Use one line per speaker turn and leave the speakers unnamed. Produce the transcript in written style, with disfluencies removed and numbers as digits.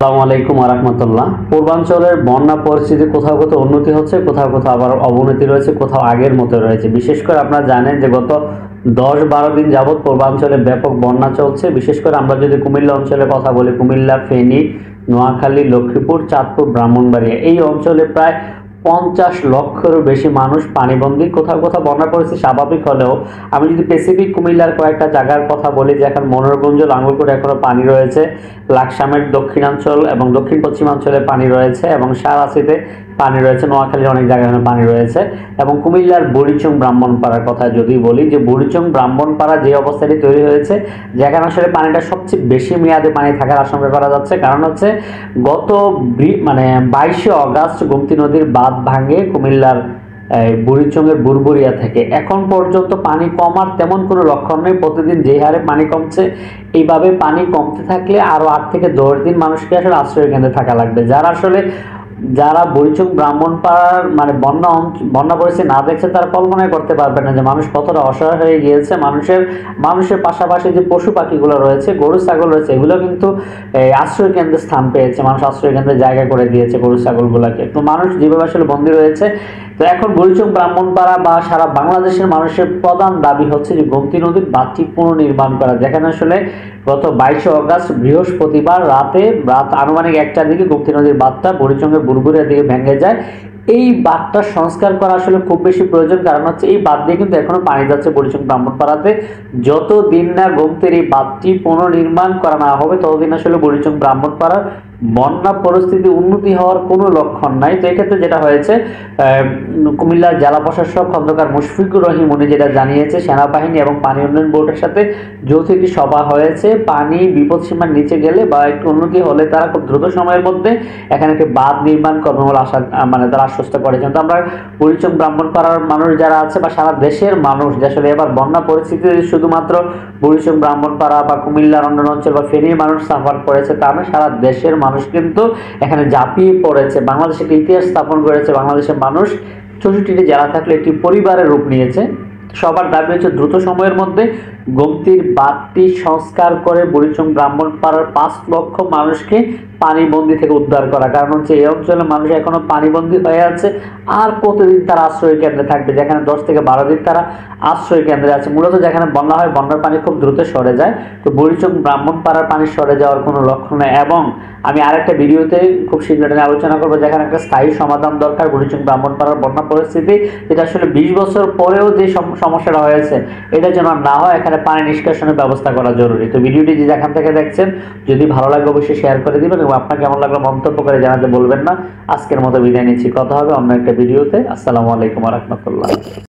আসসালামু আলাইকুম ওয়া রাহমাতুল্লাহ। পূর্বাঞ্চলের বন্যা পরিস্থিতি কোথাও কোথাও উন্নতি হচ্ছে, কোথাও কোথাও আবার অবনতি রয়েছে, কোথাও আগের মতো রয়েছে। বিশেষ করে আপনারা জানেন যে গত 10-12 দিন যাবৎ পূর্বাঞ্চলে ব্যাপক বন্যা চলছে। বিশেষ করে আমরা যদি কুমিল্লা অঞ্চলের কথা বলি, কুমিল্লা, ফেনী, নোয়াখালী, লক্ষ্মীপুর, চাঁদপুর, ব্রাহ্মণবাড়িয়া এই অঞ্চলে প্রায় 50 লক্ষেরও বেশি মানুষ পানিবন্দী। কোথাও কোথাও বন্যা পরিস্থিতি স্বাভাবিক হলেও আমি যদি স্পেসিফিক কুমিল্লার কয়েকটা জায়গার কথা বলি, যে এখন মনোরগঞ্জ, লাঙ্গলকোট এখনো পানি রয়েছে, লাকসামের দক্ষিণাঞ্চল এবং দক্ষিণ পশ্চিমাঞ্চলে পানি রয়েছে এবং সারাসিতে পানি রয়েছে, নোয়াখালীর অনেক জায়গায় পানি রয়েছে। এবং কুমিল্লার বুড়িচং ব্রাহ্মণপাড়ার কথা যদি বলি, যে বুড়িচং ব্রাহ্মণপাড়া যে অবস্থাটি তৈরি হয়েছে, যেখানে আসলে পানিটা সবচেয়ে বেশি মেয়াদে পানি থাকার আশঙ্কা করা যাচ্ছে। কারণ হচ্ছে গত 22শে অগাস্ট গোমতী নদীর বাঁধ ভাঙে কুমিল্লার বুড়িচংয়ের বুরবুরিয়া থেকে। এখন পর্যন্ত পানি কমার তেমন কোনো লক্ষণ নেই। প্রতিদিন যে হারে পানি কমছে, এইভাবে পানি কমতে থাকলে আরও 8 থেকে 10 দিন মানুষকে আসলে আশ্রয় কেন্দ্রে থাকা লাগবে। যারা বুড়িচং ব্রাহ্মণপাড়ার বন্যা পরিস্থিতি না দেখছে, তারা কল্পনাই করতে পারবে না যে মানুষ কতটা অসহায় হয়ে গিয়েছে। মানুষের পাশাপাশি যে পশু পাখিগুলো রয়েছে, গরু ছাগল রয়েছে, এগুলো কিন্তু আশ্রয় কেন্দ্রে স্থান পেয়েছে। মানুষ আশ্রয় কেন্দ্রে জায়গা করে দিয়েছে গরু ছাগলগুলোকে। তো মানুষ যেভাবে আসলে বন্দী রয়েছে, তো এখন বুড়িচং ব্রাহ্মণপাড়া বা সারা বাংলাদেশের মানুষের প্রধান দাবি হচ্ছে যে গোমতী নদীর বাঁধটি পুনর্নির্মাণ করা। যেখানে আসলে গত 22শে অগাস্ট বৃহস্পতিবার রাত আনুমানিক 1টার দিকে গোমতী নদীর বাঁধটা বুড়িচংয়ের বুরবুরিয়ার দিকে ভেঙে যায়। এই বাঁধটা সংস্কার করা আসলে খুব বেশি প্রয়োজন। কারণ হচ্ছে এই বাঁধ দিয়ে কিন্তু এখনো পানি যাচ্ছে বুড়িচং ব্রাহ্মণপাড়াতে। যতদিন না গোমতীর এই বাঁধটি পুনর্নির্মাণ করা না হবে, ততদিন আসলে বুড়িচং ব্রাহ্মণপাড়ার বন্যা পরিস্থিতি উন্নতি হওয়ার কোনো লক্ষণ নাই। তো এক্ষেত্রে যেটা হয়েছে, কুমিল্লা জেলা প্রশাসক খন্দকার মুশফিকুর রহিম উনি যেটা জানিয়েছে, সেনাবাহিনী এবং পানি উন্নয়ন বোর্ডের সাথে যৌথ একটি সভা হয়েছে। পানি বিপদসীমার নিচে গেলে বা একটু উন্নতি হলে তারা খুব দ্রুত সময়ের মধ্যে এখানে একটি বাঁধ নির্মাণ করবে বলে তারা আশ্বস্ত করেছেন। তো আমরা বুড়িচং ব্রাহ্মণপাড়ার মানুষ যারা আছে বা সারা দেশের মানুষ, যে আসলে এবার বন্যা পরিস্থিতি শুধুমাত্র বুড়িচং ব্রাহ্মণপাড়া বা কুমিল্লার অন্য অঞ্চল বা ফেনীর মানুষ সাফার করেছে তা না, সারা দেশের মানুষ কিন্তু এখানে ঝাঁপিয়ে পড়েছে। বাংলাদেশে একটি ইতিহাস স্থাপন করেছে। বাংলাদেশের মানুষ 64টি জেলা থাকলে একটি পরিবারের রূপ নিয়েছে। সবার দাবি হচ্ছে দ্রুত সময়ের মধ্যে গোমতীর বাঁধটি সংস্কার করে বুড়িচং ব্রাহ্মণপাড়ার 5 লক্ষ মানুষকে পানিবন্দী থেকে উদ্ধার করা। কারণ হচ্ছে এই অঞ্চলের মানুষ এখনো পানিবন্দী হয়ে আছে। আর কতদিন তারা আশ্রয় কেন্দ্রে থাকবে, যেখানে 10 থেকে 12 দিন তারা আশ্রয় কেন্দ্রে আছে। মূলত যেখানে বন্যা হয়, বন্যার পানি খুব দ্রুত সরে যায়। তো বুড়িচং ব্রাহ্মণপাড়ার পানি সরে যাওয়ার কোনো লক্ষণ নেই। এবং আমি আরেকটা ভিডিওতে খুব শীঘ্রই আলোচনা করবো, যেখানে একটা স্থায়ী সমাধান দরকার বুড়িচং ব্রাহ্মণপাড়ার বন্যা পরিস্থিতি, যেটা আসলে 20 বছর পরেও যে সমস্যাটা হয়েছে, এটা যেন না হয়। এখানে পানি নিষ্কাশনের ব্যবস্থা করা জরুরি। তো ভিডিওটি যে যেখান থেকে দেখছেন, যদি ভালো লাগে অবশ্যই শেয়ার করে দিবেন এবং আপনার কেমন লাগলো মন্তব্য করে জানাতে বলবেন না। আজকের মতো বিদায় নিচ্ছি। কথা হবে অন্য একটা ভিডিওতে। আসসালামু আলাইকুম ওয়া রাহমাতুল্লাহ।